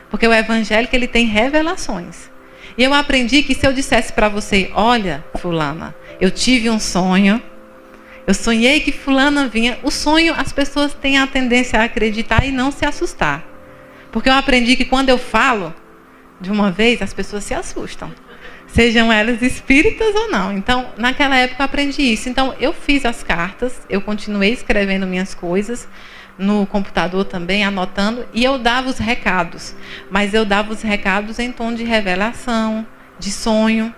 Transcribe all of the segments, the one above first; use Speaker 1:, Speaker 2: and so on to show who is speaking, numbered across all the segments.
Speaker 1: Porque o evangélico, ele tem revelações. E eu aprendi que se eu dissesse para você, olha, fulana, eu tive um sonho, eu sonhei que fulana vinha. O sonho, as pessoas têm a tendência a acreditar e não se assustar. Porque eu aprendi que quando eu falo, de uma vez, as pessoas se assustam. Sejam elas espíritas ou não. Então, naquela época eu aprendi isso. Então, eu fiz as cartas, eu continuei escrevendo minhas coisas, no computador também, anotando, e eu dava os recados. Mas eu dava os recados em tom de revelação, de sonho.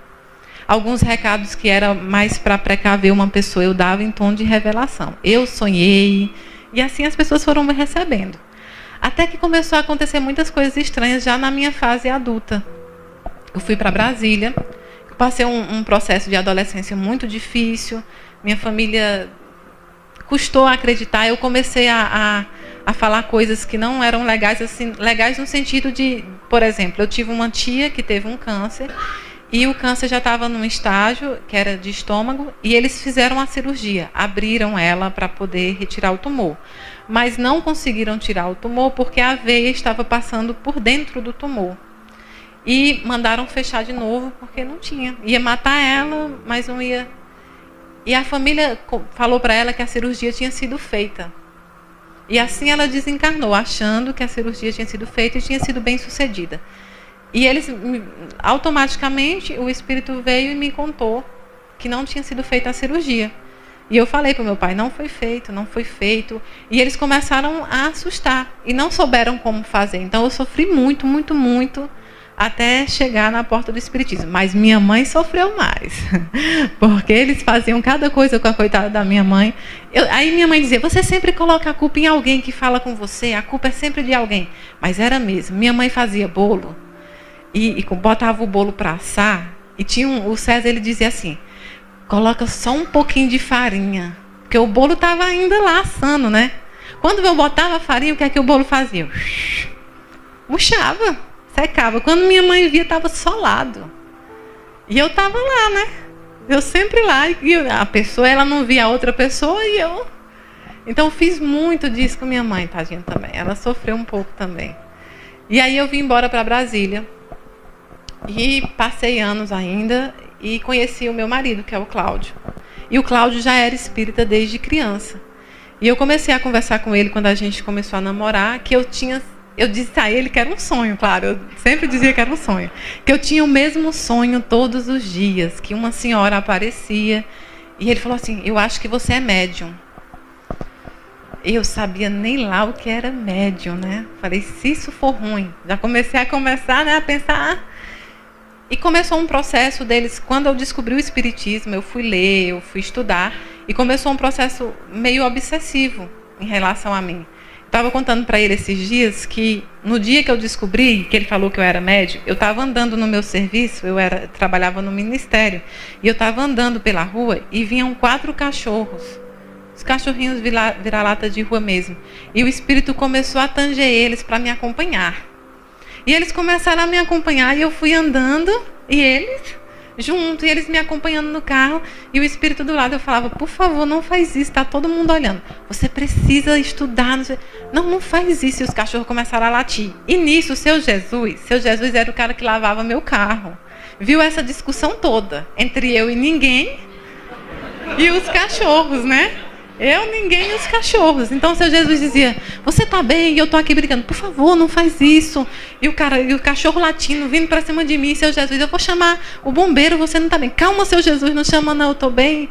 Speaker 1: Alguns recados que eram mais para precaver uma pessoa, eu dava em tom de revelação. Eu sonhei, e assim as pessoas foram me recebendo. Até que começou a acontecer muitas coisas estranhas já na minha fase adulta. Eu fui para Brasília, eu passei um processo de adolescência muito difícil, minha família custou a acreditar, eu comecei a falar coisas que não eram legais, assim, legais no sentido de, por exemplo, eu tive uma tia que teve um câncer, e o câncer já estava num estágio que era de estômago, e eles fizeram a cirurgia, abriram ela para poder retirar o tumor. Mas não conseguiram tirar o tumor porque a veia estava passando por dentro do tumor. E mandaram fechar de novo porque não tinha. Ia matar ela, mas não ia. E a família falou para ela que a cirurgia tinha sido feita. E assim ela desencarnou, achando que a cirurgia tinha sido feita e tinha sido bem sucedida. E eles, automaticamente, o espírito veio e me contou que não tinha sido feita a cirurgia. E eu falei para o meu pai, não foi feito, não foi feito. E eles começaram a assustar e não souberam como fazer. Então eu sofri muito, muito, muito até chegar na porta do espiritismo. Mas minha mãe sofreu mais, porque eles faziam cada coisa com a coitada da minha mãe. Aí minha mãe dizia, você sempre coloca a culpa em alguém que fala com você, a culpa é sempre de alguém. Mas era mesmo, minha mãe fazia bolo e botava o bolo para assar, e tinha o César, ele dizia assim, coloca só um pouquinho de farinha, porque o bolo estava ainda lá assando, né? Quando eu botava a farinha, o que é que o bolo fazia? Murchava, secava. Quando minha mãe via, estava solado. E eu estava lá, né? Eu sempre lá. E a pessoa, ela não via a outra pessoa e eu... Então, eu fiz muito disso com minha mãe, tadinha, também. Ela sofreu um pouco também. E aí, eu vim embora para Brasília. E passei anos ainda e conheci o meu marido, que é o Cláudio. E o Cláudio já era espírita desde criança. E eu comecei a conversar com ele quando a gente começou a namorar, que eu disse a ele que era um sonho, claro, eu sempre dizia que era um sonho, que eu tinha o mesmo sonho todos os dias, que uma senhora aparecia, e ele falou assim, eu acho que você é médium. Eu sabia nem lá o que era médium, né? Falei, se isso for ruim, já comecei a a pensar... E começou um processo deles, quando eu descobri o espiritismo, eu fui ler, eu fui estudar, e começou um processo meio obsessivo em relação a mim. Estava contando para ele esses dias que, no dia que eu descobri, que ele falou que eu era médium, eu estava andando no meu serviço, trabalhava no ministério, e eu estava andando pela rua e vinham 4 cachorros, os cachorrinhos vira-lata de rua mesmo, e o espírito começou a tanger eles para me acompanhar. E eles começaram a me acompanhar e eu fui andando e eles junto, e eles me acompanhando no carro e o espírito do lado. Eu falava, por favor, não faz isso, está todo mundo olhando. Você precisa estudar. Não faz isso. E os cachorros começaram a latir. E nisso, seu Jesus era o cara que lavava meu carro. Viu essa discussão toda entre eu e ninguém e os cachorros, né? Eu, ninguém e os cachorros. Então o seu Jesus dizia, você está bem? E eu estou aqui brigando. Por favor, não faz isso. E o cachorro latindo, vindo para cima de mim. Seu Jesus, eu vou chamar o bombeiro, você não está bem. Calma, seu Jesus, não chama não, eu estou bem.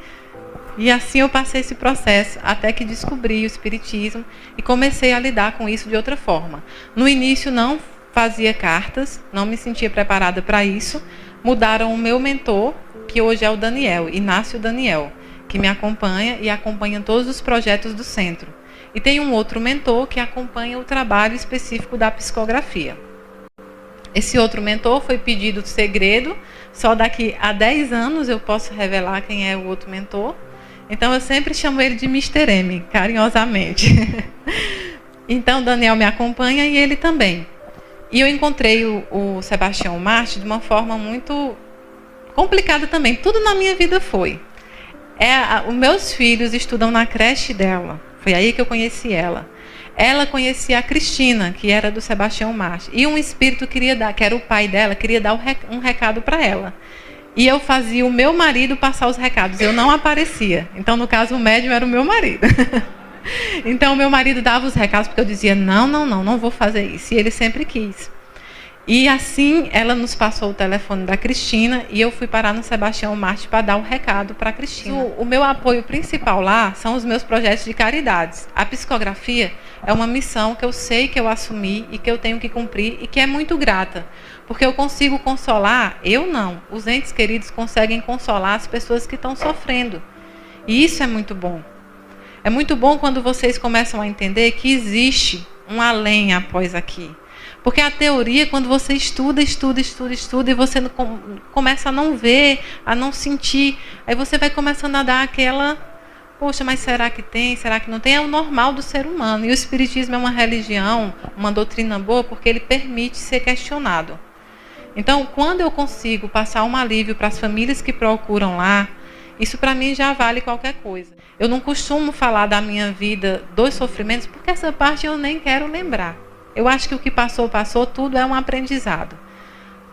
Speaker 1: E assim eu passei esse processo, até que descobri o espiritismo e comecei a lidar com isso de outra forma. No início não fazia cartas, não me sentia preparada para isso. Mudaram o meu mentor, que hoje é o Daniel, Inácio Daniel, que me acompanha e acompanha todos os projetos do centro. E tem um outro mentor que acompanha o trabalho específico da psicografia. Esse outro mentor foi pedido segredo, só daqui a 10 anos eu posso revelar quem é o outro mentor. Então eu sempre chamo ele de Mr. M, carinhosamente. Então Daniel me acompanha e ele também. E eu encontrei o Sebastião Marte de uma forma muito complicada também. Tudo na minha vida foi. Os meus filhos estudam na creche dela. Foi aí que eu conheci ela. ela conhecia a Cristina, que era do Sebastião Marte, e um espírito queria dar, que era o pai dela, queria dar um recado para ela. E eu fazia o meu marido passar os recados, eu não aparecia. Então, no caso, o médium era o meu marido. Então, o meu marido dava os recados, porque eu dizia, não vou fazer isso. E ele sempre quis. E assim, ela nos passou o telefone da Cristina e eu fui parar no Sebastião Marte para dar o recado para a Cristina. O meu apoio principal lá são os meus projetos de caridades. A psicografia é uma missão que eu sei que eu assumi e que eu tenho que cumprir e que é muito grata. Porque eu consigo consolar, eu não. Os entes queridos conseguem consolar as pessoas que estão sofrendo. E isso é muito bom. É muito bom quando vocês começam a entender que existe um além após aqui. Porque a teoria, quando você estuda e você começa a não ver, a não sentir, aí você vai começando a dar aquela, poxa, mas será que tem, será que não tem? É o normal do ser humano. E o Espiritismo é uma religião, uma doutrina boa, porque ele permite ser questionado. Então, quando eu consigo passar um alívio para as famílias que procuram lá, isso para mim já vale qualquer coisa. Eu não costumo falar da minha vida, dos sofrimentos, porque essa parte eu nem quero lembrar. Eu acho que o que passou, tudo é um aprendizado.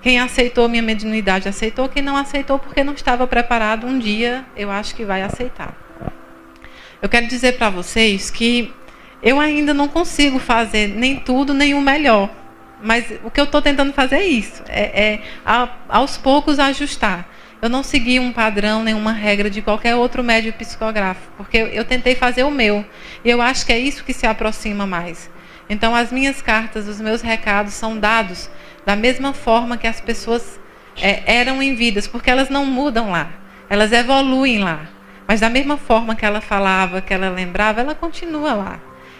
Speaker 1: Quem aceitou minha mediunidade, aceitou. Quem não aceitou, porque não estava preparado, um dia eu acho que vai aceitar. Eu quero dizer para vocês que eu ainda não consigo fazer nem tudo, nem o melhor. Mas o que eu estou tentando fazer é isso. Aos poucos, ajustar. Eu não segui um padrão, nenhuma regra de qualquer outro médium psicográfico. Porque eu tentei fazer o meu. E eu acho que é isso que se aproxima mais. Então, as minhas cartas, os meus recados são dados da mesma forma que as pessoas eram em vidas, porque elas não mudam lá, elas evoluem lá. Mas da mesma forma que ela falava, que ela lembrava, ela continua lá.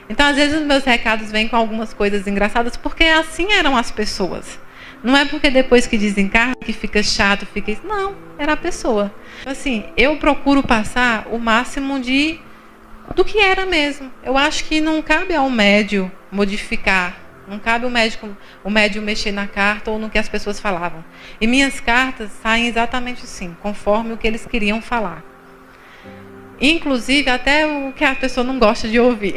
Speaker 1: Então, às vezes, os meus recados vêm com algumas coisas engraçadas, porque assim eram as pessoas. Não é porque depois que desencarna, que fica chato, fica isso. Não, era a pessoa. Assim, eu procuro passar o máximo do que era mesmo. Eu acho que não cabe ao médium modificar, não cabe o médium mexer na carta ou no que as pessoas falavam. E minhas cartas saem exatamente assim, conforme o que eles queriam falar. Inclusive até o que a pessoa não gosta de ouvir.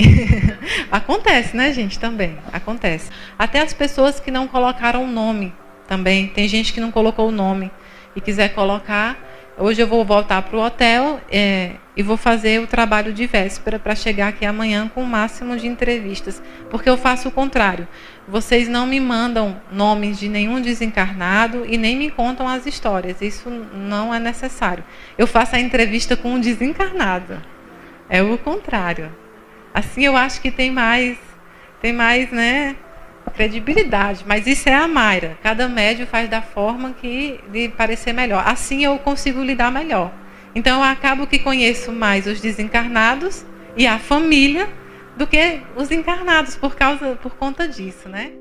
Speaker 1: Acontece, né, gente? Também acontece. Até as pessoas que não colocaram o nome também. Tem gente que não colocou o nome e quiser colocar. Hoje eu vou voltar para o hotel e vou fazer o trabalho de véspera para chegar aqui amanhã com o máximo de entrevistas. Porque eu faço o contrário. Vocês não me mandam nomes de nenhum desencarnado e nem me contam as histórias. Isso não é necessário. Eu faço a entrevista com um desencarnado. É o contrário. Assim eu acho que tem mais, né, credibilidade, mas isso é a Mayra. Cada médium faz da forma que lhe parecer melhor. Assim eu consigo lidar melhor. Então eu acabo que conheço mais os desencarnados e a família do que os encarnados por conta disso, né?